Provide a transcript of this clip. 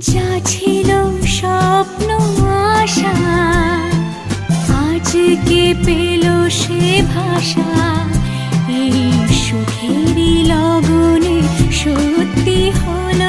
যা ছিল স্বপ্ন আশা আজকে পেল সে ভাষা। এই সুখেরই লগনে সত্যি হলো